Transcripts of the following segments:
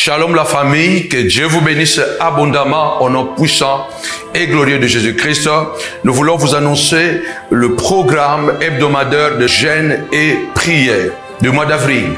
Shalom la famille, que Dieu vous bénisse abondamment au nom puissant et glorieux de Jésus-Christ. Nous voulons vous annoncer le programme hebdomadaire de jeûne et prière du mois d'avril.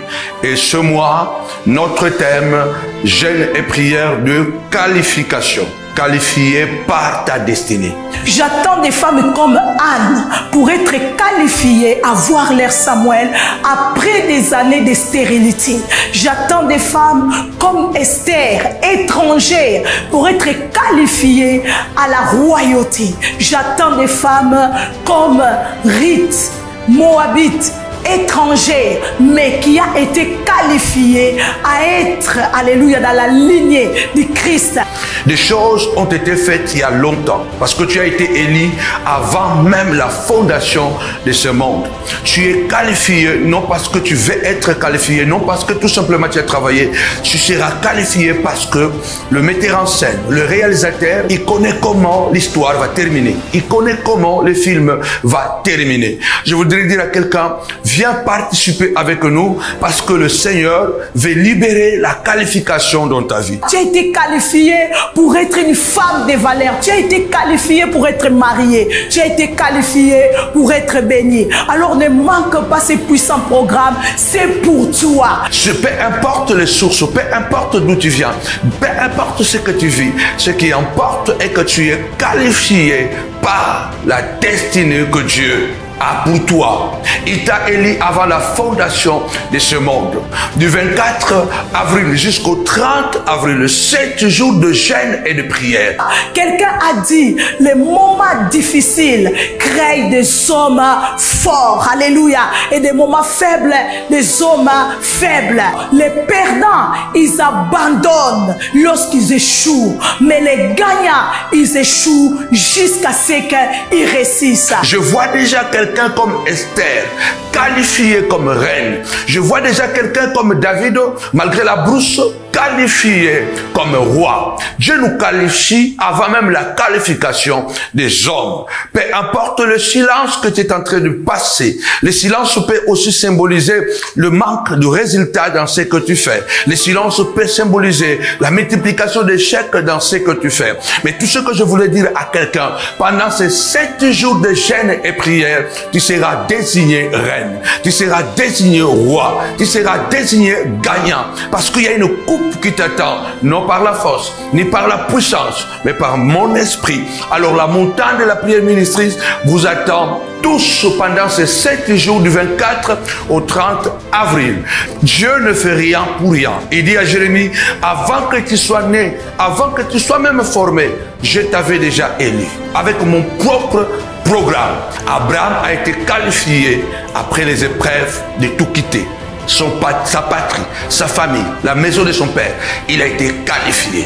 Et ce mois, notre thème, jeûne et prière de qualification. Qualifié par ta destinée. J'attends des femmes comme Anne pour être qualifiées à voir leur Samuel après des années de stérilité. J'attends des femmes comme Esther, étrangères, pour être qualifiées à la royauté. J'attends des femmes comme Ruth, Moabite, étrangère, mais qui a été qualifiée à être, alléluia, dans la lignée du Christ. Des choses ont été faites il y a longtemps, parce que tu as été élu avant même la fondation de ce monde. Tu es qualifié, non parce que tu veux être qualifié, non parce que tout simplement tu as travaillé. Tu seras qualifié parce que le metteur en scène, le réalisateur, il connaît comment l'histoire va terminer. Il connaît comment le film va terminer. Je voudrais dire à quelqu'un, viens participer avec nous parce que le Seigneur veut libérer la qualification dans ta vie. Tu as été qualifié pour être une femme de valeur. Tu as été qualifié pour être marié. Tu as été qualifié pour être béni. Alors ne manque pas ces puissants programmes. C'est pour toi. Peu importe les sources, peu importe d'où tu viens, peu importe ce que tu vis, ce qui importe est que tu es qualifié par la destinée que Dieu a pour toi. Il t'a élu avant la fondation de ce monde. Du 24 avril jusqu'au 30 avril, 7 jours de jeûne et de prière. Quelqu'un a dit, les moments difficiles créent des hommes forts. Alléluia. Et des moments faibles, des hommes faibles. Les perdants, ils abandonnent lorsqu'ils échouent. Mais les gagnants, ils échouent jusqu'à ce qu'ils réussissent. Je vois déjà quelqu'un comme Esther, qualifié comme reine. Je vois déjà quelqu'un comme David, malgré la brousse, qualifié comme roi. Dieu nous qualifie avant même la qualification des hommes. Peu importe le silence que tu es en train de passer, le silence peut aussi symboliser le manque de résultats dans ce que tu fais. Le silence peut symboliser la multiplication d'échecs dans ce que tu fais. Mais tout ce que je voulais dire à quelqu'un, pendant ces 7 jours de jeûne et prière, tu seras désigné reine, tu seras désigné roi, tu seras désigné gagnant, parce qu'il y a une coupe qui t'attend, non par la force, ni par la puissance, mais par mon esprit. Alors la montagne de la prière ministrice vous attend tous pendant ces 7 jours du 24 au 30 avril. Dieu ne fait rien pour rien. Il dit à Jérémie, avant que tu sois né, avant que tu sois même formé, je t'avais déjà élu. Avec mon propre programme, Abraham a été qualifié après les épreuves de tout quitter. Sa patrie, sa famille, la maison de son père, il a été qualifié.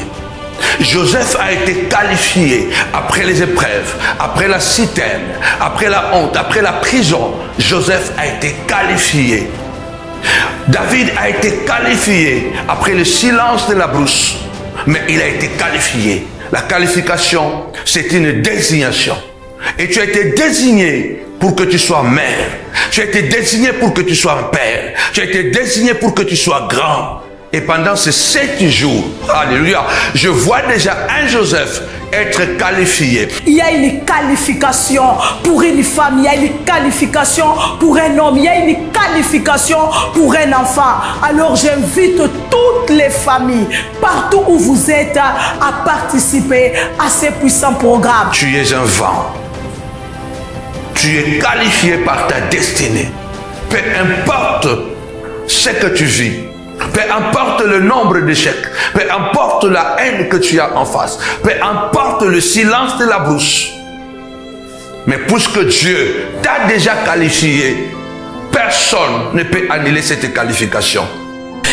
Joseph a été qualifié après les épreuves, après la citerne, après la honte, après la prison. Joseph a été qualifié. David a été qualifié après le silence de la brousse, mais il a été qualifié. La qualification, c'est une désignation. Et tu as été désigné pour que tu sois mère. Tu as été désigné pour que tu sois un père. Tu as été désigné pour que tu sois grand. Et pendant ces 7 jours, alléluia, je vois déjà un Joseph être qualifié. Il y a une qualification pour une femme, il y a une qualification pour un homme, il y a une qualification pour un enfant. Alors j'invite toutes les familles, partout où vous êtes, à participer à ces puissants programmes. Tu es un vent. Tu es qualifié par ta destinée. Peu importe ce que tu vis, peu importe le nombre d'échecs, peu importe la haine que tu as en face, peu importe le silence de la bouche. Mais puisque Dieu t'a déjà qualifié, personne ne peut annuler cette qualification.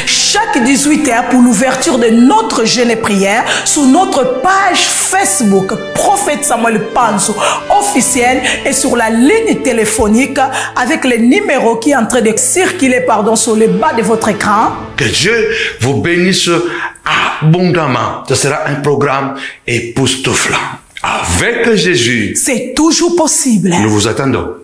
Chaque 18h pour l'ouverture de notre jeûne et prière sur notre page Facebook Prophète Samuel Panzo officiel et sur la ligne téléphonique avec le numéro qui est en train de circuler sur le bas de votre écran. Que Dieu vous bénisse abondamment. Ce sera un programme époustouflant. Avec Jésus, c'est toujours possible. Nous vous attendons.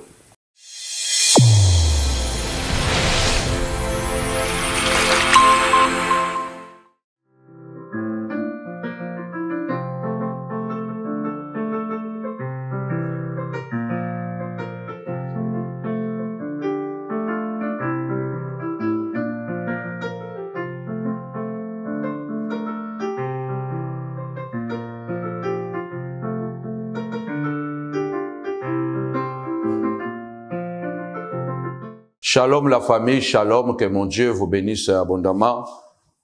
Shalom la famille, shalom, que mon Dieu vous bénisse abondamment,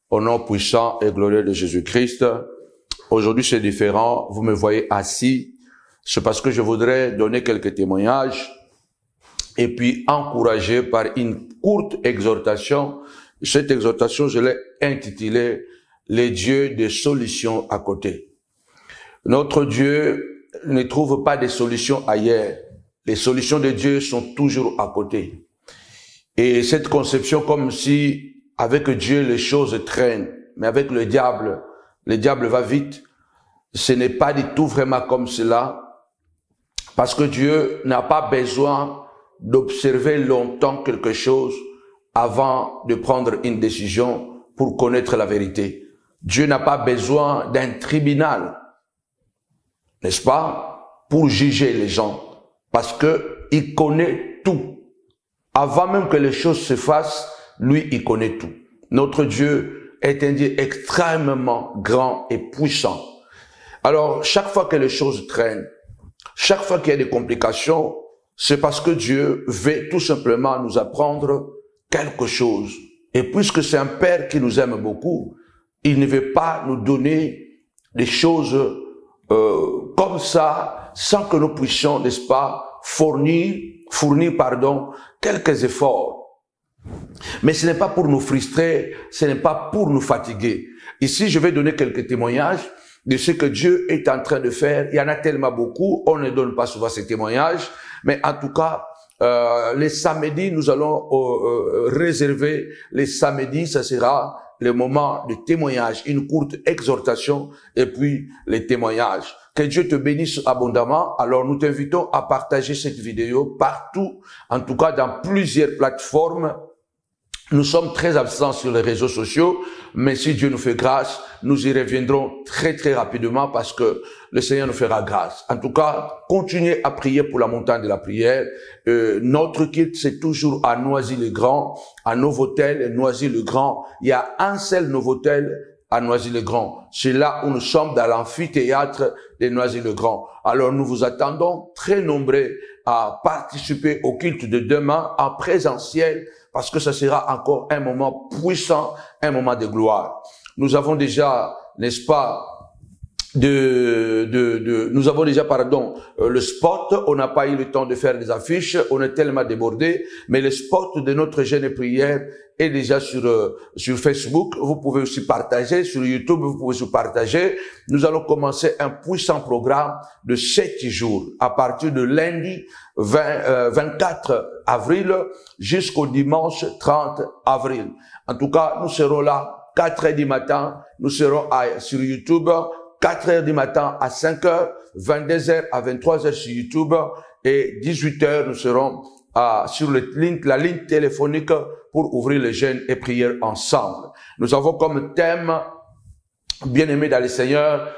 au nom puissant et glorieux de Jésus-Christ. Aujourd'hui c'est différent, vous me voyez assis, c'est parce que je voudrais donner quelques témoignages et puis encourager par une courte exhortation. Cette exhortation, je l'ai intitulée « Les dieux des solutions à côté ». Notre Dieu ne trouve pas des solutions ailleurs. Les solutions de Dieu sont toujours à côté. Et cette conception, comme si avec Dieu les choses traînent, mais avec le diable va vite. Ce n'est pas du tout vraiment comme cela, parce que Dieu n'a pas besoin d'observer longtemps quelque chose avant de prendre une décision pour connaître la vérité. Dieu n'a pas besoin d'un tribunal, n'est-ce pas, pour juger les gens, parce que il connaît tout. Avant même que les choses se fassent, lui, il connaît tout. Notre Dieu est un Dieu extrêmement grand et puissant. Alors, chaque fois que les choses traînent, chaque fois qu'il y a des complications, c'est parce que Dieu veut tout simplement nous apprendre quelque chose. Et puisque c'est un Père qui nous aime beaucoup, il ne veut pas nous donner des choses comme ça, sans que nous puissions, n'est-ce pas, fournir, quelques efforts. Mais ce n'est pas pour nous frustrer, ce n'est pas pour nous fatiguer. Ici, je vais donner quelques témoignages de ce que Dieu est en train de faire. Il y en a tellement beaucoup, on ne donne pas souvent ces témoignages, mais en tout cas, les samedis, nous allons réserver les samedis, ça sera le moment de témoignage, une courte exhortation et puis les témoignages. Que Dieu te bénisse abondamment. Alors nous t'invitons à partager cette vidéo partout, en tout cas dans plusieurs plateformes. Nous sommes très absents sur les réseaux sociaux, mais si Dieu nous fait grâce, nous y reviendrons très très rapidement parce que le Seigneur nous fera grâce. En tout cas, continuez à prier pour la montagne de la prière. Notre culte, c'est toujours à Noisy-le-Grand, à Novotel et Noisy-le-Grand. Il y a un seul Novotel à Noisy-le-Grand. C'est là où nous sommes, dans l'amphithéâtre de Noisy-le-Grand. Alors nous vous attendons très nombreux à participer au culte de demain en présentiel, parce que ça sera encore un moment puissant, un moment de gloire. Nous avons déjà, n'est-ce pas, nous avons déjà, le spot. On n'a pas eu le temps de faire des affiches. On est tellement débordés. Mais le spot de notre jeûne et prière est déjà sur Facebook. Vous pouvez aussi partager. Sur YouTube, vous pouvez aussi partager. Nous allons commencer un puissant programme de 7 jours à partir de lundi 24 avril jusqu'au dimanche 30 avril. En tout cas, nous serons là 4 heures du matin. Nous serons sur YouTube 4 heures du matin à 5 heures, 22 heures à 23 heures sur YouTube et 18 heures, nous serons sur la ligne téléphonique pour ouvrir le jeûne et prière ensemble. Nous avons comme thème, bien-aimé dans le Seigneur,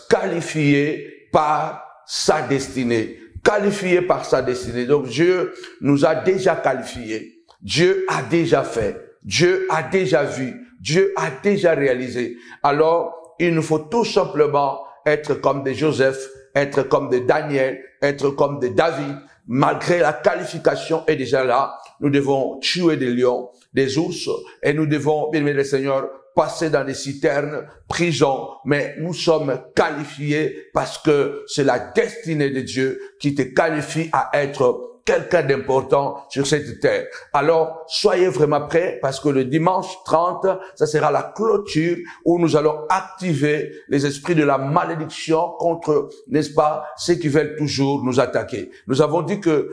qualifié par sa destinée. Qualifié par sa destinée. Donc Dieu nous a déjà qualifiés. Dieu a déjà fait. Dieu a déjà vu. Dieu a déjà réalisé. Alors, il nous faut tout simplement être comme des Joseph, être comme des Daniel, être comme des David. Malgré la qualification est déjà là, nous devons tuer des lions, des ours, et nous devons, bien aimé le Seigneur, passer dans des citernes, prisons, mais nous sommes qualifiés parce que c'est la destinée de Dieu qui te qualifie à être quelqu'un d'important sur cette terre. Alors, soyez vraiment prêts parce que le dimanche 30, ça sera la clôture où nous allons activer les esprits de la malédiction contre, n'est-ce pas, ceux qui veulent toujours nous attaquer. Nous avons dit que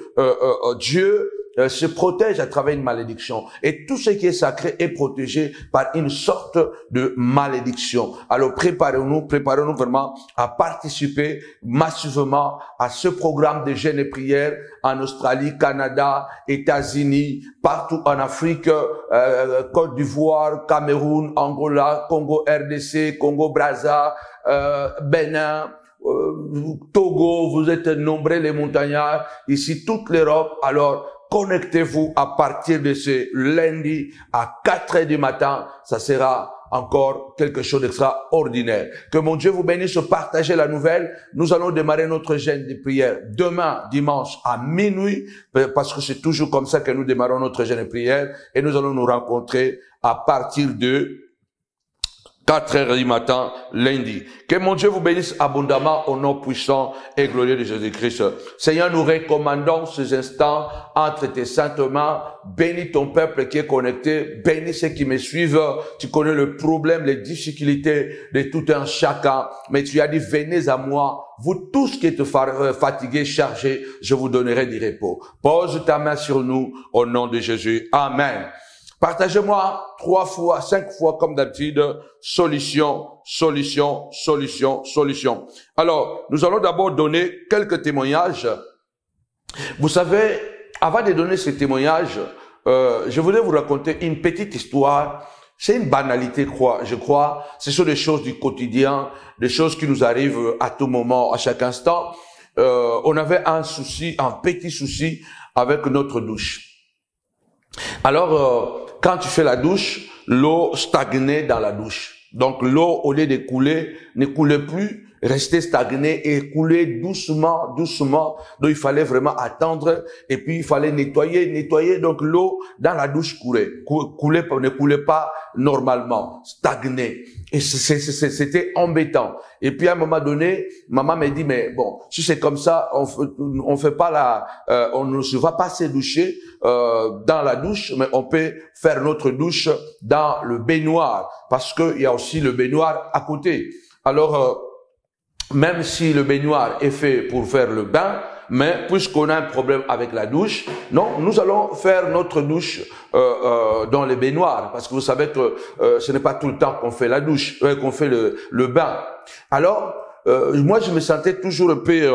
Dieu se protège à travers une malédiction. Et tout ce qui est sacré est protégé par une sorte de malédiction. Alors préparons-nous vraiment à participer massivement à ce programme de jeûne et prière en Australie, Canada, États-Unis, partout en Afrique, Côte d'Ivoire, Cameroun, Angola, Congo RDC, Congo Brazza, Bénin, Togo, vous êtes nombreux les montagnards, ici toute l'Europe. Alors connectez-vous à partir de ce lundi à 4 heures du matin. Ça sera encore quelque chose d'extraordinaire. Que mon Dieu vous bénisse. Partagez la nouvelle. Nous allons démarrer notre jeûne de prière demain, dimanche, à minuit, parce que c'est toujours comme ça que nous démarrons notre jeûne de prière, et nous allons nous rencontrer à partir de 4 heures du matin, lundi. Que mon Dieu vous bénisse abondamment au nom puissant et glorieux de Jésus-Christ. Seigneur, nous recommandons ces instants entre tes saintes mains. Bénis ton peuple qui est connecté. Bénis ceux qui me suivent. Tu connais le problème, les difficultés de tout un chacun. Mais tu as dit, venez à moi. Vous tous qui êtes fatigués, chargés, je vous donnerai du repos. Pose ta main sur nous au nom de Jésus. Amen. Partagez-moi 3 fois, 5 fois comme d'habitude, solution, solution, solution, solution. Alors, nous allons d'abord donner quelques témoignages. Vous savez, avant de donner ces témoignages, je voulais vous raconter une petite histoire. C'est une banalité, je crois. Ce sont des choses du quotidien, des choses qui nous arrivent à tout moment, à chaque instant. On avait un petit souci avec notre douche. Alors, quand tu fais la douche, l'eau stagnait dans la douche. Donc, l'eau, au lieu de couler, ne coulait plus, restait stagnée et coulait doucement, doucement. Donc, il fallait vraiment attendre et puis il fallait nettoyer. Donc, l'eau dans la douche ne coulait pas normalement, stagnait. Et c'était embêtant. Et puis, à un moment donné, maman m'a dit, mais bon, si c'est comme ça, on fait pas on ne se va pas se doucher, dans la douche, mais on peut faire notre douche dans le baignoire. Parce qu'il y a aussi le baignoire à côté. Alors, même si le baignoire est fait pour faire le bain, mais puisqu'on a un problème avec la douche, non, nous allons faire notre douche dans les baignoires, parce que vous savez que ce n'est pas tout le temps qu'on fait la douche, qu'on fait le bain. Alors, moi, je me sentais toujours un peu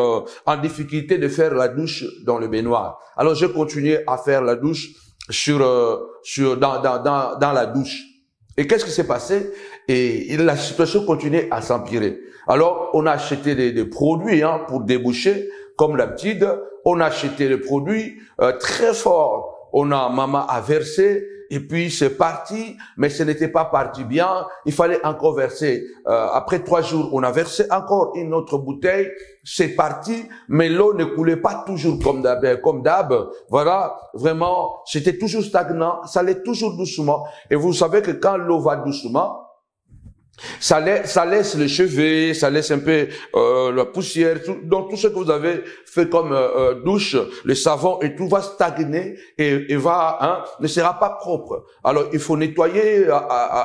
en difficulté de faire la douche dans le baignoire. Alors, j'ai continué à faire la douche dans la douche. Et qu'est-ce qui s'est passé? Et la situation continuait à s'empirer. Alors, on a acheté des produits pour déboucher, comme d'habitude. On a acheté des produits très forts. Maman a versé, et puis c'est parti, mais ce n'était pas parti bien. Il fallait encore verser. Après 3 jours, on a versé encore une autre bouteille. C'est parti, mais l'eau ne coulait pas toujours comme d'hab. Voilà, vraiment, c'était toujours stagnant. Ça allait toujours doucement. Et vous savez que quand l'eau va doucement, ça laisse les cheveux, ça laisse un peu la poussière, donc tout ce que vous avez fait comme douche, le savon et tout va stagner et ne sera pas propre. Alors il faut nettoyer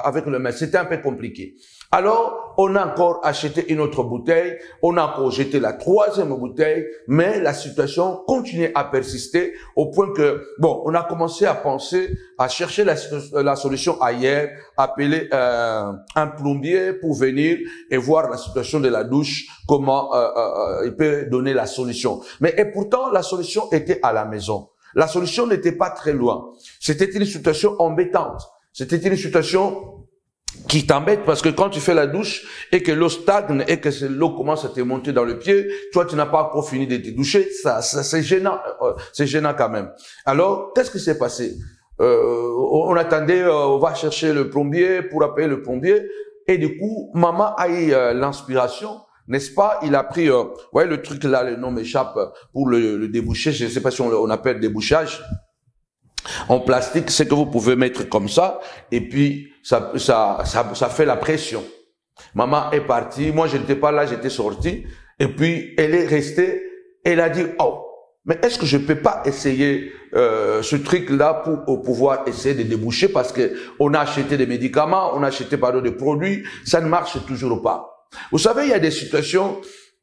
avec le main. C'était un peu compliqué. Alors, on a encore acheté une autre bouteille, on a encore jeté la 3e bouteille, mais la situation continuait à persister au point que, on a commencé à penser, à chercher la solution ailleurs, appeler un plombier pour venir et voir la situation de la douche, comment il peut donner la solution. Et pourtant, la solution était à la maison. La solution n'était pas très loin. C'était une situation embêtante. C'était une situation qui t'embête parce que quand tu fais la douche et que l'eau stagne et que l'eau commence à te monter dans le pied, toi tu n'as pas encore fini de te doucher, ça c'est gênant quand même. Alors qu'est-ce qui s'est passé? On attendait, on va chercher le plombier pour appeler le plombier et du coup maman a eu l'inspiration, n'est-ce pas? Il a pris, voyez le truc là, le nom m'échappe, pour le déboucher, je ne sais pas si on appelle débouchage. En plastique, c'est que vous pouvez mettre comme ça, et puis ça fait la pression. Maman est partie, moi je n'étais pas là, j'étais sorti, et puis elle est restée, elle a dit, mais est-ce que je peux pas essayer ce truc-là pour pouvoir essayer de déboucher, parce que on a acheté des médicaments, on a acheté des produits, ça ne marche toujours pas. Vous savez, il y a des situations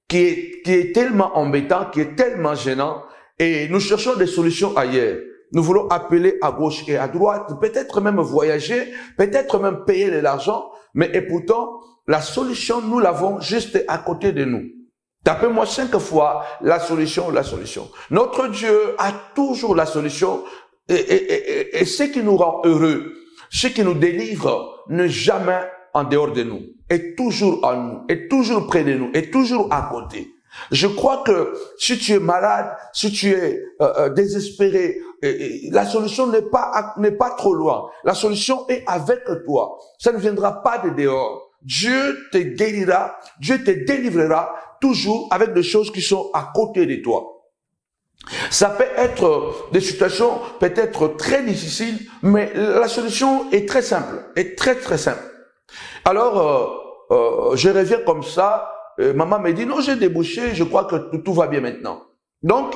qui est tellement embêtant, qui est tellement gênant, et nous cherchons des solutions ailleurs. Nous voulons appeler à gauche et à droite, peut-être même voyager, peut-être même payer l'argent, et pourtant, la solution, nous l'avons juste à côté de nous. Tapez-moi 5 fois la solution. Notre Dieu a toujours la solution, et ce qui nous rend heureux, ce qui nous délivre, n'est jamais en dehors de nous, est toujours en nous, est toujours près de nous, est toujours à côté. Je crois que si tu es malade, si tu es désespéré, la solution n'est pas trop loin. La solution est avec toi. Ça ne viendra pas de dehors. Dieu te guérira, Dieu te délivrera toujours avec des choses qui sont à côté de toi. Ça peut être des situations peut-être très difficiles, mais la solution est très simple, est très très simple. Alors, je reviens comme ça, maman me dit, non, j'ai débouché, je crois que tout va bien maintenant. Donc,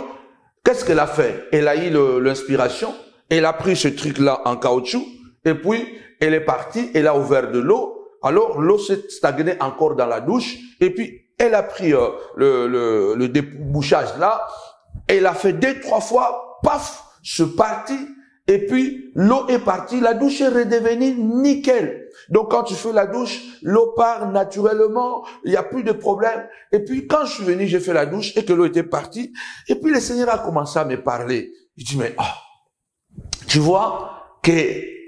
qu'est-ce qu'elle a fait? Elle a eu l'inspiration, elle a pris ce truc-là en caoutchouc, et puis elle est partie, elle a ouvert de l'eau, alors l'eau s'est stagnée encore dans la douche, et puis elle a pris le débouchage là, elle a fait 2-3 fois, paf, c'est parti, et puis l'eau est partie, la douche est redevenue nickel. Donc quand tu fais la douche, l'eau part naturellement, il n'y a plus de problème. Et puis quand je suis venu, j'ai fait la douche et que l'eau était partie, et puis le Seigneur a commencé à me parler. Je dis, mais tu vois que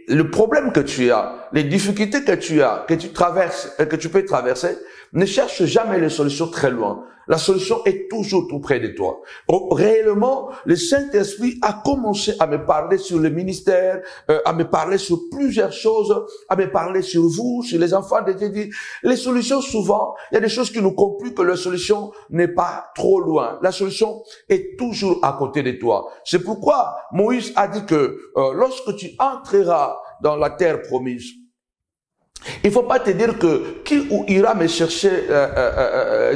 le problème que tu as, les difficultés que tu as, que tu traverses, que tu peux traverser, ne cherche jamais les solutions très loin. La solution est toujours tout près de toi. Réellement, le Saint-Esprit a commencé à me parler sur le ministère, à me parler sur plusieurs choses, à me parler sur vous, sur les enfants de Dieu. Les solutions, souvent, il y a des choses qui nous compliquent que la solution n'est pas trop loin. La solution est toujours à côté de toi. C'est pourquoi Moïse a dit que lorsque tu entreras dans la terre promise, il faut pas te dire que qui ira me chercher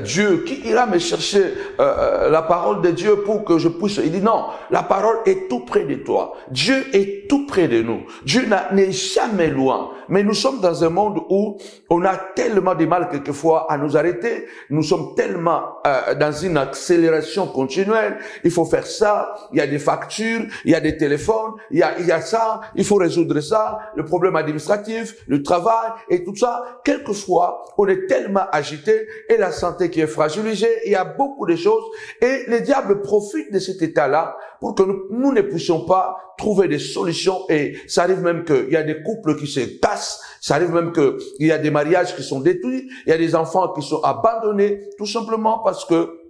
Dieu, qui ira me chercher la parole de Dieu pour que je puisse. Il dit non, la parole est tout près de toi. Dieu est tout près de nous. Dieu n'est jamais loin. Mais nous sommes dans un monde où on a tellement de mal quelquefois à nous arrêter. Nous sommes tellement dans une accélération continuelle. Il faut faire ça. Il y a des factures, il y a des téléphones, il y a ça. Il faut résoudre ça. Le problème administratif, le travail. Et tout ça, quelquefois, on est tellement agité et la santé qui est fragilisée, il y a beaucoup de choses et le diable profite de cet état-là pour que nous ne puissions pas trouver des solutions et ça arrive même qu'il y a des couples qui se cassent, ça arrive même qu'il y a des mariages qui sont détruits, il y a des enfants qui sont abandonnés tout simplement parce que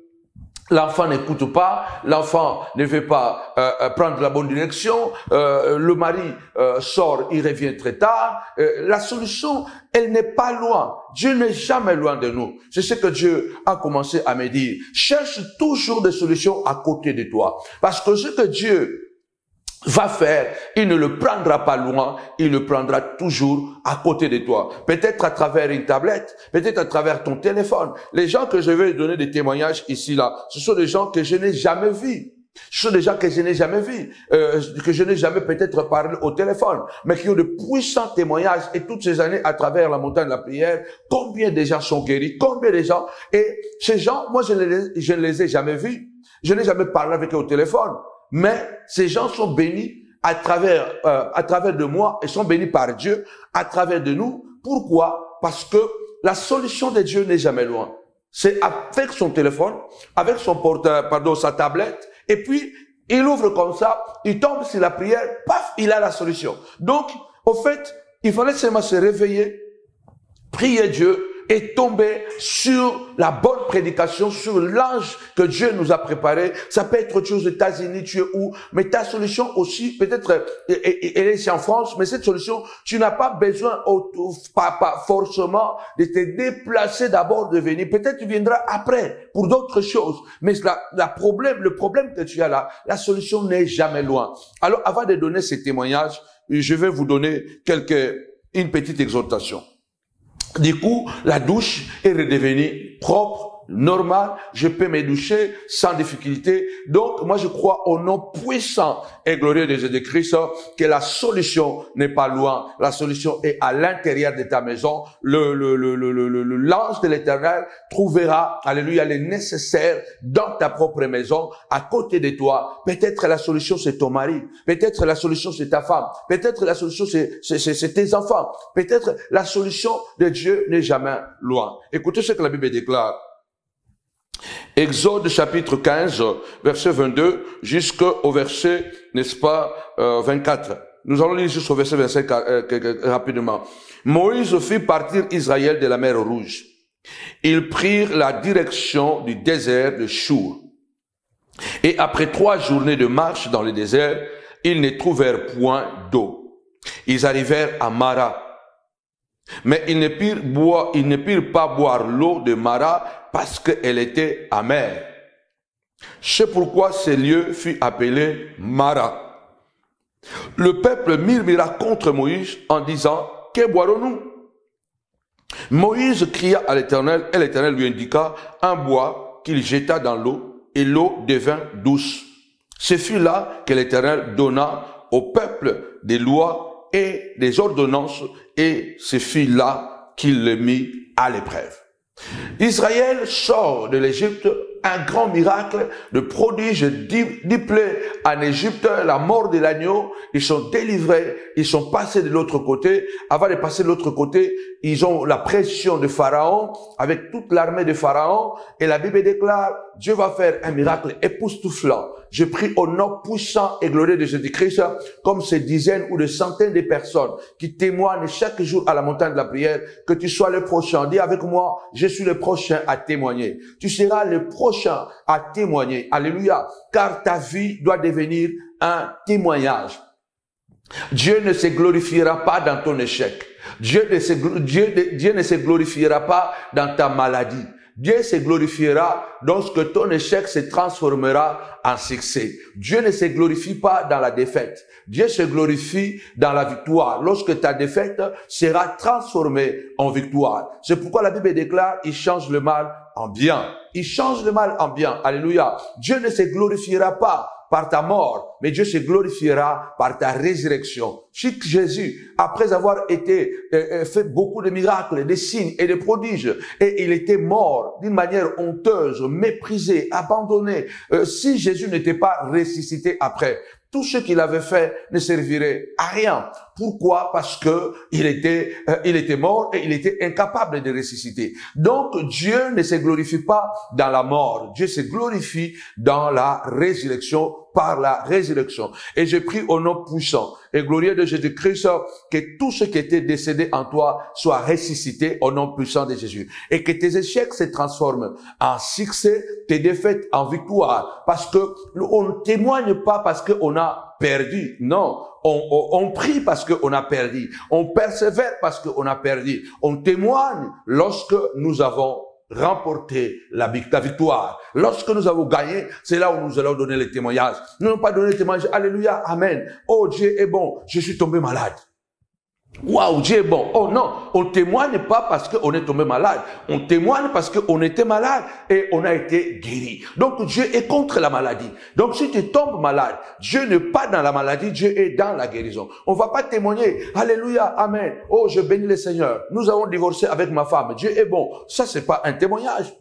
l'enfant n'écoute pas, l'enfant ne veut pas prendre la bonne direction, le mari sort, il revient très tard. La solution, elle n'est pas loin. Dieu n'est jamais loin de nous. C'est ce que Dieu a commencé à me dire. Cherche toujours des solutions à côté de toi. Parce que ce que Dieu va faire, il ne le prendra pas loin, il le prendra toujours à côté de toi. Peut-être à travers une tablette, peut-être à travers ton téléphone. Les gens que je vais donner des témoignages ici, là, ce sont des gens que je n'ai jamais vus. Ce sont des gens que je n'ai jamais vus, que je n'ai jamais peut-être parlé au téléphone, mais qui ont de puissants témoignages et toutes ces années à travers la montagne de la prière, combien de gens sont guéris, combien de gens, et ces gens, moi je ne les ai jamais vus, je n'ai jamais parlé avec eux au téléphone. Mais ces gens sont bénis à travers de moi et sont bénis par Dieu à travers de nous. Pourquoi? Parce que la solution de Dieu n'est jamais loin. C'est avec son téléphone, avec son sa tablette, et puis il ouvre comme ça, il tombe sur la prière, paf, il a la solution. Donc, au fait, il fallait seulement se réveiller, prier Dieu, et tomber sur la bonne prédication, sur l'ange que Dieu nous a préparé. Ça peut être autre chose aux États-Unis, tu es où, mais ta solution aussi, peut-être, elle est ici en France, mais cette solution, tu n'as pas besoin, pas forcément, de te déplacer d'abord de venir. Peut-être tu viendras après, pour d'autres choses. Mais le problème que tu as là, la solution n'est jamais loin. Alors, avant de donner ces témoignages, je vais vous donner une petite exhortation. Du coup, la douche est redevenue propre, normale, je peux me doucher sans difficulté. Donc, moi, je crois au nom puissant et glorieux de Jésus-Christ que la solution n'est pas loin. La solution est à l'intérieur de ta maison. L'ange de l'Éternel trouvera, alléluia, les nécessaires dans ta propre maison, à côté de toi. Peut-être la solution, c'est ton mari. Peut-être la solution, c'est ta femme. Peut-être la solution, c'est tes enfants. Peut-être la solution de Dieu n'est jamais loin. Écoutez ce que la Bible déclare. Exode chapitre 15, verset 22, jusqu'au verset, n'est-ce pas, 24. Nous allons lire jusqu'au verset 25 rapidement. Moïse fit partir Israël de la mer Rouge. Ils prirent la direction du désert de Chour. Et après 3 journées de marche dans le désert, ils ne trouvèrent point d'eau. Ils arrivèrent à Mara. Mais ils ne purent pas boire l'eau de Mara parce qu'elle était amère. C'est pourquoi ce lieu fut appelé Mara. Le peuple murmura contre Moïse en disant, « Que boirons-nous » Moïse cria à l'Éternel et l'Éternel lui indiqua un bois qu'il jeta dans l'eau et l'eau devint douce. Ce fut là que l'Éternel donna au peuple des lois et des ordonnances et ce fut là qu'il le mit à l'épreuve. Israël sort de l'Égypte, un grand miracle, de prodige diplé en Égypte, la mort de l'agneau, ils sont délivrés, ils sont passés de l'autre côté. Avant de passer de l'autre côté, ils ont la pression de Pharaon, avec toute l'armée de Pharaon, et la Bible déclare, Dieu va faire un miracle époustouflant. Je prie au nom puissant et glorieux de Jésus-Christ, comme ces dizaines ou des centaines de personnes qui témoignent chaque jour à la montagne de la prière, que tu sois le prochain. Dis avec moi, je suis le prochain à témoigner. Tu seras le prochain à témoigner. Alléluia. Car ta vie doit devenir un témoignage. Dieu ne se glorifiera pas dans ton échec. Dieu ne se glorifiera pas dans ta maladie. Dieu se glorifiera lorsque ton échec se transformera en succès. Dieu ne se glorifie pas dans la défaite. Dieu se glorifie dans la victoire. Lorsque ta défaite sera transformée en victoire. C'est pourquoi la Bible déclare, il change le mal en bien. Il change le mal en bien. Alléluia. Dieu ne se glorifiera pas par ta mort, mais Dieu se glorifiera par ta résurrection. Si Jésus, après avoir été fait beaucoup de miracles, des signes et des prodiges, et il était mort d'une manière honteuse, méprisé, abandonné, si Jésus n'était pas ressuscité après, tout ce qu'il avait fait ne servirait à rien. Pourquoi? Parce que il était mort et il était incapable de ressusciter. Donc, Dieu ne se glorifie pas dans la mort. Dieu se glorifie dans la résurrection, par la résurrection. Et je prie au nom puissant et glorieux de Jésus-Christ que tout ce qui était décédé en toi soit ressuscité au nom puissant de Jésus. Et que tes échecs se transforment en succès, tes défaites en victoire. Parce que on ne témoigne pas parce qu'on a perdu. Non. On prie parce qu'on a perdu. On persévère parce qu'on a perdu. On témoigne lorsque nous avons remporté la victoire. Lorsque nous avons gagné, c'est là où nous allons donner les témoignages. Nous n'avons pas donné les témoignages. Alléluia, amen. Oh, Dieu est bon. Je suis tombé malade. Waouh, Dieu est bon. Oh non, on témoigne pas parce qu'on est tombé malade. On témoigne parce qu'on était malade et on a été guéri. Donc Dieu est contre la maladie. Donc si tu tombes malade, Dieu n'est pas dans la maladie, Dieu est dans la guérison. On va pas témoigner. Alléluia, amen. Oh, je bénis le Seigneur. Nous avons divorcé avec ma femme. Dieu est bon. Ça, c'est pas un témoignage.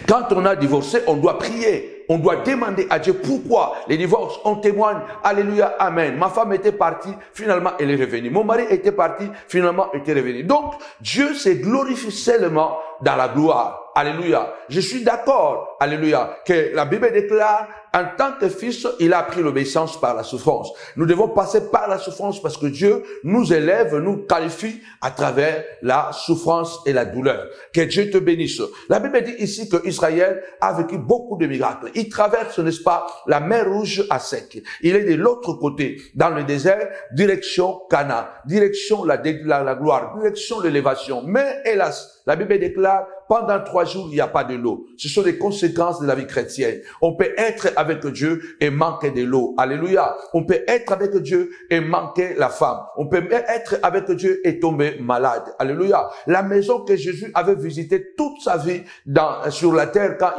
Quand on a divorcé, on doit prier. On doit demander à Dieu pourquoi les divorces, on témoigne. Alléluia, amen. Ma femme était partie, finalement elle est revenue. Mon mari était parti, finalement il était revenu. Donc, Dieu se glorifie seulement dans la gloire. Alléluia. Je suis d'accord, alléluia, que la Bible déclare, en tant que fils, il a appris l'obéissance par la souffrance. Nous devons passer par la souffrance parce que Dieu nous élève, nous qualifie à travers la souffrance et la douleur. Que Dieu te bénisse. La Bible dit ici que Israël a vécu beaucoup de miracles. Il traverse, n'est-ce pas, la mer Rouge à sec. Il est de l'autre côté, dans le désert, direction Canaan, direction la gloire, direction l'élévation. Mais hélas, la Bible déclare, pendant 3 jours, il n'y a pas de l'eau. Ce sont les conséquences de la vie chrétienne. On peut être avec Dieu et manquer de l'eau. Alléluia. On peut être avec Dieu et manquer la femme. On peut être avec Dieu et tomber malade. Alléluia. La maison que Jésus avait visitée toute sa vie sur la terre, quand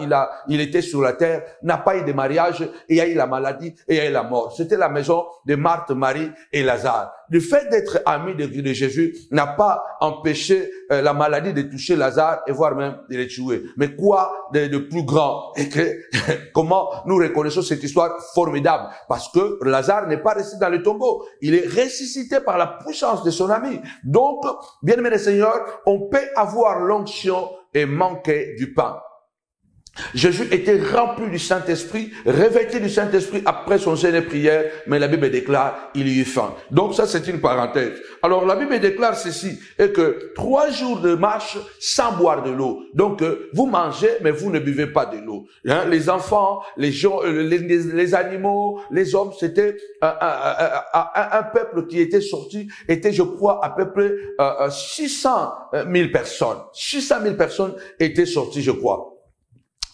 il était sur la terre, n'a pas eu de mariage, et il y a eu la maladie et il y a eu la mort. C'était la maison de Marthe, Marie et Lazare. Le fait d'être ami de Jésus n'a pas empêché la maladie de toucher Lazare et voire même de le tuer. Mais quoi de plus grand? Et que comment nous reconnaissons cette histoire formidable? Parce que Lazare n'est pas resté dans le tombeau. Il est ressuscité par la puissance de son ami. Donc, bien aimé le Seigneur, on peut avoir l'onction et manquer du pain. Jésus était rempli du Saint-Esprit, revêtu du Saint-Esprit après son jeûne et prière, mais la Bible déclare, il y eut faim. Donc ça, c'est une parenthèse. Alors la Bible déclare ceci, et que 3 jours de marche sans boire de l'eau. Donc vous mangez, mais vous ne buvez pas de l'eau. Hein? Les enfants, les gens, les animaux, les hommes, c'était un peuple qui était sorti, était, je crois, à peu près 600 000 personnes. 600 000 personnes étaient sorties, je crois.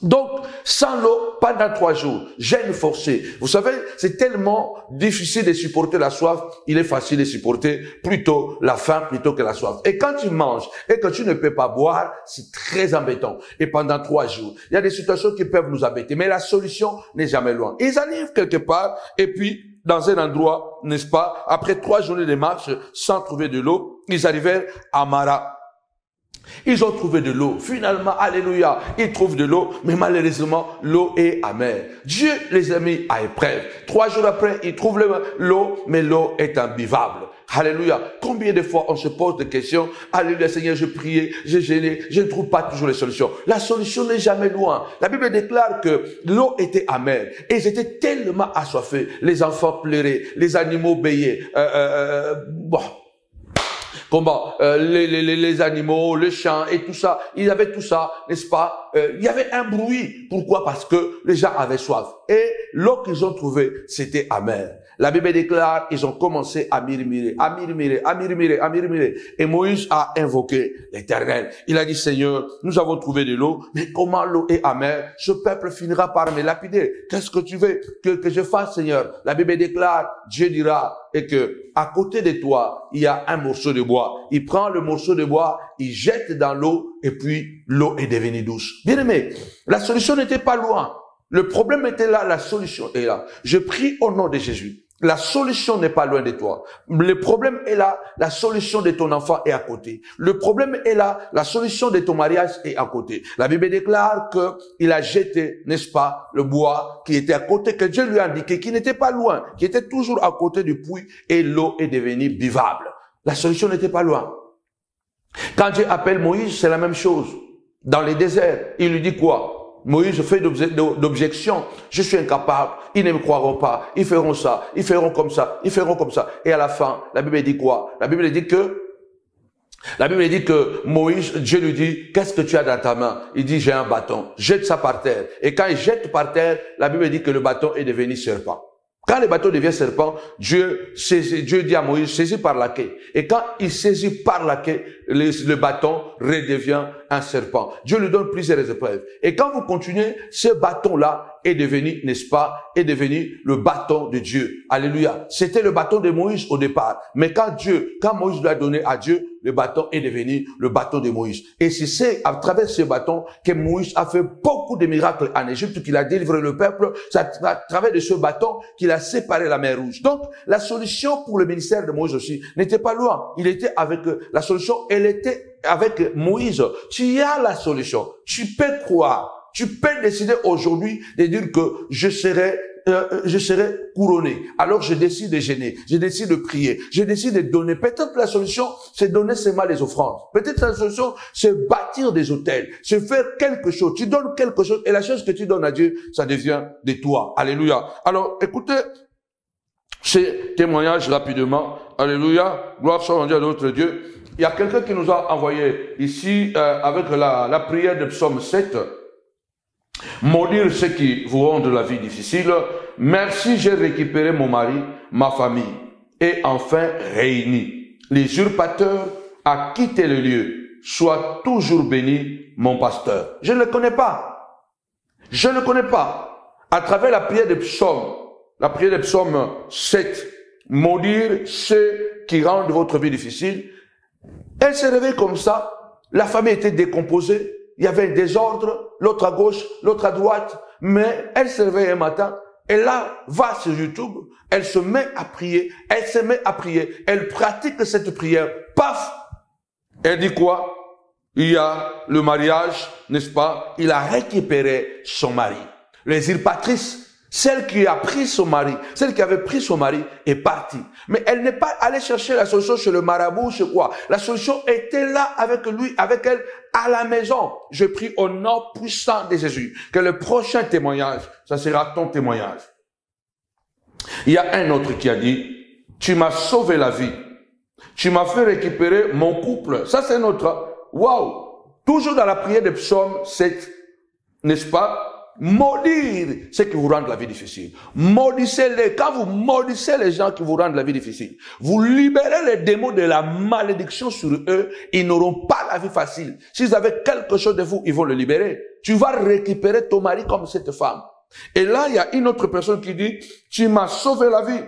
Donc, sans l'eau, pendant 3 jours, jeûne forcé. Vous savez, c'est tellement difficile de supporter la soif, il est facile de supporter plutôt la faim plutôt que la soif. Et quand tu manges et que tu ne peux pas boire, c'est très embêtant. Et pendant 3 jours, il y a des situations qui peuvent nous embêter, mais la solution n'est jamais loin. Ils arrivent quelque part et puis, dans un endroit, n'est-ce pas, après 3 journées de marche sans trouver de l'eau, ils arrivèrent à Mara. Ils ont trouvé de l'eau. Finalement, alléluia, ils trouvent de l'eau, mais malheureusement, l'eau est amère. Dieu les a mis à épreuve. 3 jours après, ils trouvent l'eau, mais l'eau est imbuvable. Alléluia. Combien de fois on se pose des questions? Alléluia, Seigneur, je priais, j'ai gêné, je ne trouve pas toujours les solutions. La solution n'est jamais loin. La Bible déclare que l'eau était amère et ils étaient tellement assoiffés. Les enfants pleuraient, les animaux bêaient. Comment les animaux, les chiens et tout ça, ils avaient tout ça, n'est-ce pas? Il y avait un bruit. Pourquoi? Parce que les gens avaient soif. Et l'eau qu'ils ont trouvée, c'était amer. La Bible déclare, ils ont commencé à murmurer, à murmurer, à murmurer, à murmurer. Et Moïse a invoqué l'Éternel. Il a dit, Seigneur, nous avons trouvé de l'eau, mais comment l'eau est amère? Ce peuple finira par me lapider. Qu'est-ce que tu veux que je fasse, Seigneur? La Bible déclare, Dieu dira, et que à côté de toi, il y a un morceau de bois. Il prend le morceau de bois, il jette dans l'eau, et puis l'eau est devenue douce. Bien aimé, la solution n'était pas loin. Le problème était là, la solution est là. Je prie au nom de Jésus. La solution n'est pas loin de toi. Le problème est là, la solution de ton enfant est à côté. Le problème est là, la solution de ton mariage est à côté. La Bible déclare que il a jeté, n'est-ce pas, le bois qui était à côté, que Dieu lui a indiqué, qui n'était pas loin, qui était toujours à côté du puits, et l'eau est devenue buvable. La solution n'était pas loin. Quand Dieu appelle Moïse, c'est la même chose. Dans les déserts, il lui dit quoi? Moïse fait d'objection. Je suis incapable. Ils ne me croiront pas. Ils feront ça. Ils feront comme ça. Ils feront comme ça. Et à la fin, la Bible dit quoi? La Bible dit que Moïse, Dieu lui dit, qu'est-ce que tu as dans ta main? Il dit, j'ai un bâton. Jette ça par terre. Et quand il jette par terre, la Bible dit que le bâton est devenu serpent. Quand le bâton devient serpent, Dieu dit à Moïse, saisis par la queue. Et quand il saisit par la queue, le bâton redevient un serpent. Dieu lui donne plusieurs épreuves. Et quand vous continuez, ce bâton-là est devenu, n'est-ce pas, est devenu le bâton de Dieu. Alléluia. C'était le bâton de Moïse au départ. Mais quand Moïse l'a donné à Dieu, le bâton est devenu le bâton de Moïse. Et c'est à travers ce bâton que Moïse a fait beaucoup de miracles en Égypte, qu'il a délivré le peuple. C'est à travers de ce bâton qu'il a séparé la mer Rouge. Donc, la solution pour le ministère de Moïse aussi n'était pas loin. Il était avec la solution, elle était avec Moïse. Tu as la solution. Tu peux croire. Tu peux décider aujourd'hui de dire que je serai couronné. Alors je décide de jeûner, je décide de prier, je décide de donner. Peut-être la solution, c'est donner seulement les offrandes. Peut-être la solution, c'est bâtir des hôtels, c'est faire quelque chose. Tu donnes quelque chose et la chose que tu donnes à Dieu, ça devient de toi. Alléluia. Alors écoutez ces témoignages rapidement. Alléluia. Gloire soit rendue à notre Dieu. Il y a quelqu'un qui nous a envoyé ici avec la prière de Psaume 7. Maudire ceux qui vous rendent la vie difficile. Merci, j'ai récupéré mon mari, ma famille, et enfin réuni. L'usurpateur a quitté le lieu. Sois toujours béni, mon pasteur. Je ne le connais pas. Je ne le connais pas. À travers la prière de Psaume 7, maudire ceux qui rendent votre vie difficile. Elle s'est réveillée comme ça. La famille était décomposée. Il y avait un désordre, l'autre à gauche, l'autre à droite, mais elle se réveille un matin, et là, va sur YouTube, elle se met à prier, elle pratique cette prière, paf! Elle dit quoi? Il y a le mariage, n'est-ce pas? Il a récupéré son mari. Les usurpatrices, Celle qui a pris son mari, celle qui avait pris son mari est partie. Mais elle n'est pas allée chercher la solution chez le marabout, chez quoi. La solution était là avec lui, avec elle, à la maison. Je prie au nom puissant de Jésus que le prochain témoignage, ça sera ton témoignage. Il y a un autre qui a dit, tu m'as sauvé la vie. Tu m'as fait récupérer mon couple. Ça, c'est notre, waouh. Toujours dans la prière des psaumes 7, n'est-ce pas? Maudire ceux qui vous rendent la vie difficile. Maudissez-les. Quand vous maudissez les gens qui vous rendent la vie difficile, vous libérez les démons de la malédiction sur eux. Ils n'auront pas la vie facile. S'ils avaient quelque chose de vous, ils vont le libérer. Tu vas récupérer ton mari comme cette femme. Et là, il y a une autre personne qui dit, tu m'as sauvé la vie.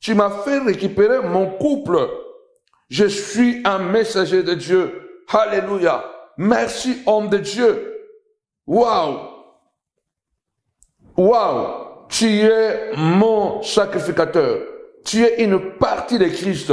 Tu m'as fait récupérer mon couple. Je suis un messager de Dieu. Alléluia. Merci, homme de Dieu. Waouh. Waouh, tu es mon sacrificateur. Tu es une partie de Christ.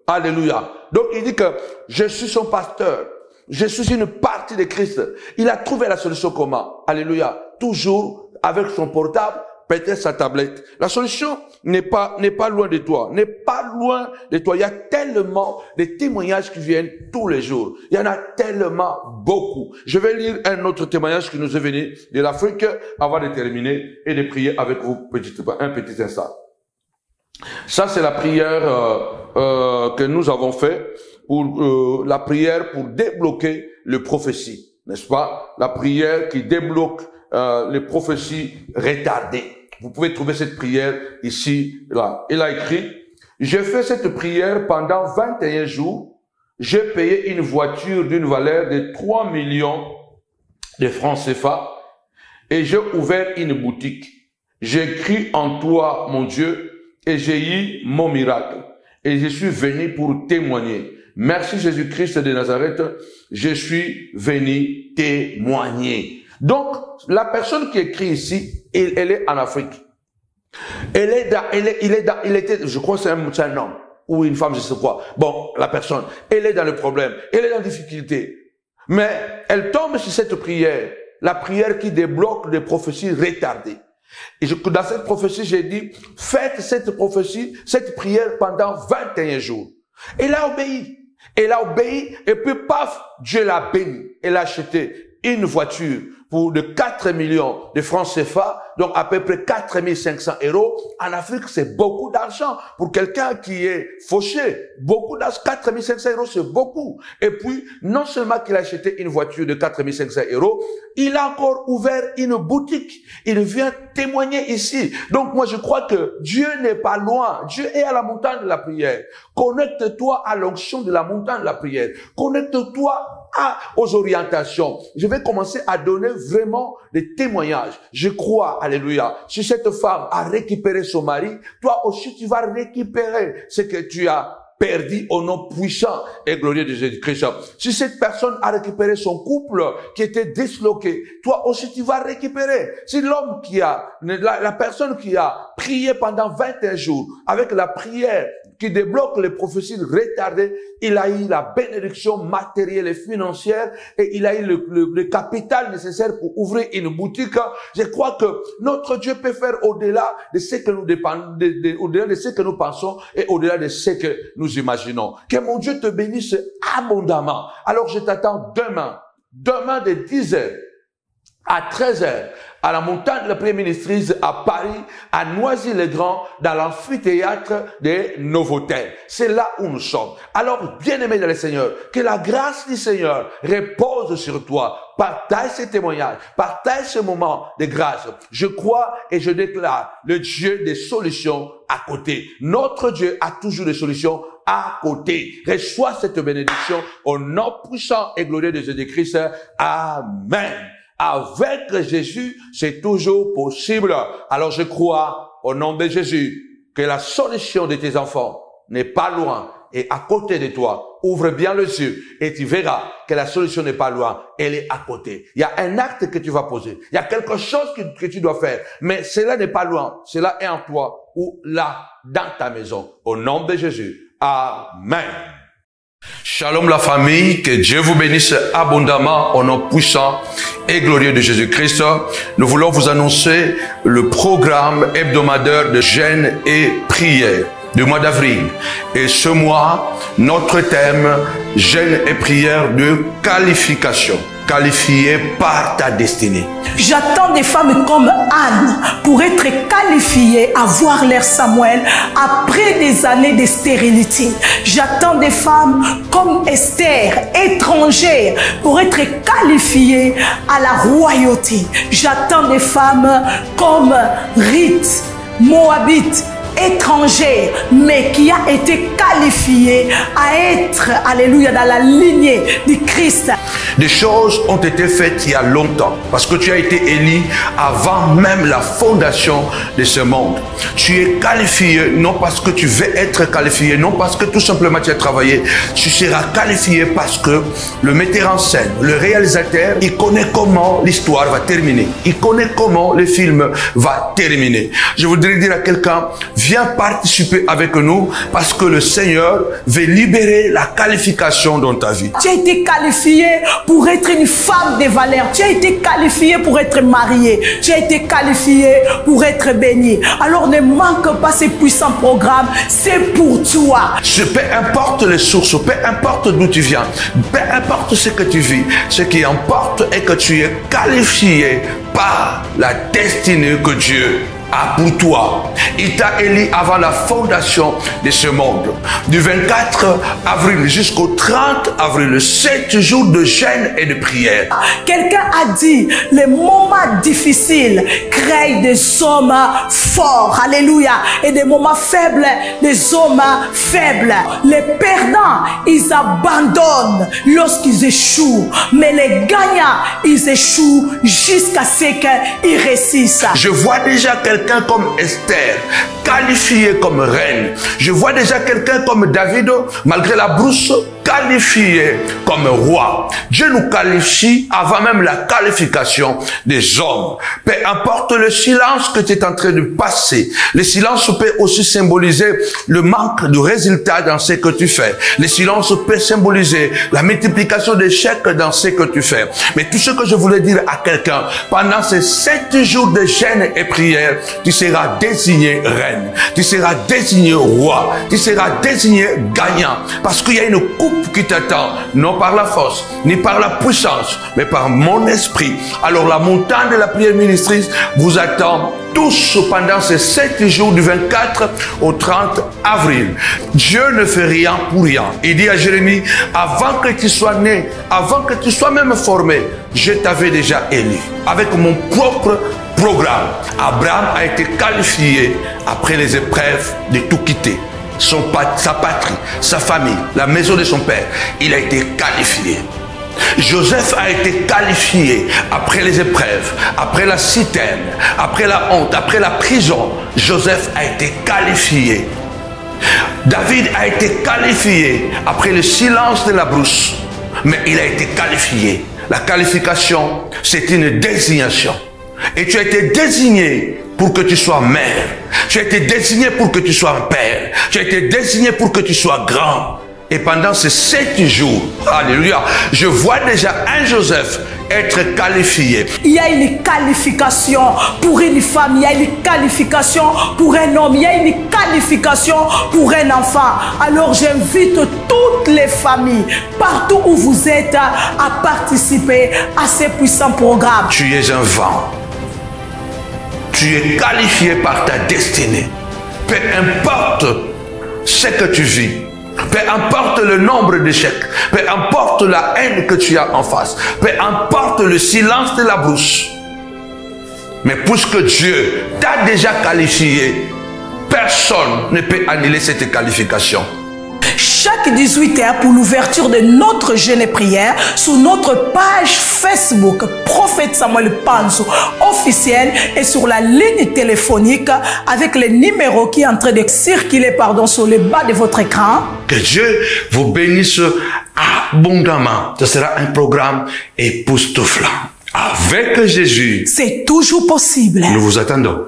Alléluia. Donc il dit que je suis son pasteur. Je suis une partie de Christ. Il a trouvé la solution comment? Alléluia. Toujours avec son portable, peut-être sa tablette. La solution n'est pas loin de toi. N'est pas loin de toi. Il y a tellement de témoignages qui viennent tous les jours. Il y en a tellement beaucoup. Je vais lire un autre témoignage qui nous est venu de l'Afrique avant de terminer et de prier avec vous un petit instant. Ça, c'est la prière que nous avons fait pour la prière pour débloquer les prophéties, n'est-ce pas? La prière qui débloque les prophéties retardées. Vous pouvez trouver cette prière ici, là. Il a écrit, j'ai fait cette prière pendant 21 jours. J'ai payé une voiture d'une valeur de 3 millions de francs CFA et j'ai ouvert une boutique. J'ai cru en toi, mon Dieu, et j'ai eu mon miracle. Et je suis venu pour témoigner. Merci Jésus-Christ de Nazareth, je suis venu témoigner. Donc, la personne qui écrit ici, elle est en Afrique. Il était, je crois que c'est un homme, ou une femme, je sais quoi. Bon, la personne, elle est dans le problème, elle est dans la difficulté. Mais, elle tombe sur cette prière, la prière qui débloque des prophéties retardées. Et dans cette prophétie, j'ai dit, faites cette prophétie, cette prière pendant 21 jours. Elle a obéi. Elle a obéi, et puis paf, Dieu l'a béni. Elle a acheté une voiture pour de 4 millions de francs CFA, donc à peu près 4500 €. En Afrique, c'est beaucoup d'argent. Pour quelqu'un qui est fauché, beaucoup d'argent, 4500 €, c'est beaucoup. Et puis, non seulement qu'il a acheté une voiture de 4500 €, il a encore ouvert une boutique. Il vient témoigner ici. Donc moi, je crois que Dieu n'est pas loin. Dieu est à la montagne de la prière. Connecte-toi à l'onction de la montagne de la prière. Connecte-toi aux orientations. Je vais commencer à donner vraiment des témoignages. Je crois, alléluia, si cette femme a récupéré son mari, toi aussi tu vas récupérer ce que tu as perdu au nom puissant et glorieux de Jésus-Christ. Si cette personne a récupéré son couple qui était disloqué, toi aussi tu vas récupérer. Si l'homme la personne qui a prié pendant 21 jours avec la prière qui débloque les prophéties retardées, il a eu la bénédiction matérielle et financière et il a eu le capital nécessaire pour ouvrir une boutique. Je crois que notre Dieu peut faire au-delà de ce que nous au-delà de ce que nous pensons et au-delà de ce que nous imaginons. Que mon Dieu te bénisse abondamment. Alors je t'attends demain de 10h à 13h, à la montagne de la première ministrise à Paris, à Noisy-le-Grand, dans l'amphithéâtre des Novotel. C'est là où nous sommes. Alors, bien-aimés dans le Seigneur, que la grâce du Seigneur repose sur toi. Partage ces témoignages, partage ce moment de grâce. Je crois et je déclare le Dieu des solutions à côté. Notre Dieu a toujours des solutions à côté. Reçois cette bénédiction au nom puissant et glorieux de Jésus-Christ. Amen. Avec Jésus, c'est toujours possible. Alors je crois au nom de Jésus que la solution de tes enfants n'est pas loin et à côté de toi. Ouvre bien les yeux et tu verras que la solution n'est pas loin, elle est à côté. Il y a un acte que tu vas poser. Il y a quelque chose que tu dois faire. Mais cela n'est pas loin. Cela est en toi ou là, dans ta maison. Au nom de Jésus. Amen. Shalom la famille, que Dieu vous bénisse abondamment au nom puissant et glorieux de Jésus-Christ. Nous voulons vous annoncer le programme hebdomadaire de jeûne et prière du mois d'avril. Et ce mois, notre thème, jeûne et prière de qualification. Qualifié par ta destinée. J'attends des femmes comme Anne pour être qualifiées à voir leur Samuel après des années de stérilité. J'attends des femmes comme Esther, étrangères, pour être qualifiées à la royauté. J'attends des femmes comme Ruth, Moabite, étrangère, mais qui a été qualifiée à être, alléluia, dans la lignée du Christ. Des choses ont été faites il y a longtemps, parce que tu as été élu avant même la fondation de ce monde. Tu es qualifié, non parce que tu veux être qualifié, non parce que tout simplement tu as travaillé. Tu seras qualifié parce que le metteur en scène, le réalisateur, il connaît comment l'histoire va terminer. Il connaît comment le film va terminer. Je voudrais dire à quelqu'un, viens participer avec nous parce que le Seigneur veut libérer la qualification dans ta vie. Tu as été qualifié pour être une femme de valeur. Tu as été qualifié pour être marié. Tu as été qualifié pour être béni. Alors ne manque pas ces puissants programmes. C'est pour toi. Peu importe les sources, peu importe d'où tu viens, peu importe ce que tu vis, ce qui importe est que tu es qualifié par la destinée que Dieu a pour toi. Il t'a élu avant la fondation de ce monde. Du 24 avril jusqu'au 30 avril, 7 jours de jeûne et de prière. Quelqu'un a dit, les moments difficiles créent des hommes forts. Alléluia. Et des moments faibles, des hommes faibles. Les perdants, ils abandonnent lorsqu'ils échouent. Mais les gagnants, ils échouent jusqu'à ce qu'ils réussissent. Je vois déjà quelqu'un comme Esther, qualifié comme reine. Je vois déjà quelqu'un comme David, malgré la brousse, qualifié comme roi. Dieu nous qualifie avant même la qualification des hommes. Peu importe le silence que tu es en train de passer, le silence peut aussi symboliser le manque de résultats dans ce que tu fais. Le silence peut symboliser la multiplication d'échecs dans ce que tu fais. Mais tout ce que je voulais dire à quelqu'un, pendant ces 7 jours de jeûne et prière, tu seras désigné reine, tu seras désigné roi, tu seras désigné gagnant, parce qu'il y a une coupe qui t'attend, non par la force, ni par la puissance, mais par mon esprit. Alors la montagne de la prière ministrice vous attend tous pendant ces 7 jours du 24 au 30 avril. Dieu ne fait rien pour rien. Il dit à Jérémie, avant que tu sois né, avant que tu sois même formé, je t'avais déjà élu. Avec mon propre programme, Abraham a été qualifié après les épreuves de tout quitter. Sa patrie, sa famille, la maison de son père, il a été qualifié. Joseph a été qualifié après les épreuves, après la citerne, après la honte, après la prison. Joseph a été qualifié. David a été qualifié après le silence de la brousse, mais il a été qualifié. La qualification, c'est une désignation. Et tu as été désigné pour que tu sois mère. Tu as été désigné pour que tu sois un père. Tu as été désigné pour que tu sois grand. Et pendant ces 7 jours, alléluia, je vois déjà un Joseph être qualifié. Il y a une qualification pour une femme, il y a une qualification pour un homme, il y a une qualification pour un enfant. Alors j'invite toutes les familles, partout où vous êtes, à participer à ces puissants programmes. Tu es un vent. Tu es qualifié par ta destinée. Peu importe ce que tu vis, peu importe le nombre d'échecs, peu importe la haine que tu as en face, peu importe le silence de la bouche. Mais puisque Dieu t'a déjà qualifié, personne ne peut annuler cette qualification. Chaque 18h pour l'ouverture de notre jeûne et prière sur notre page Facebook Prophète Samuel Panzo officiel et sur la ligne téléphonique avec le numéro qui est en train de circuler sur le bas de votre écran. Que Dieu vous bénisse abondamment. Ce sera un programme époustouflant. Avec Jésus, c'est toujours possible. Nous vous attendons.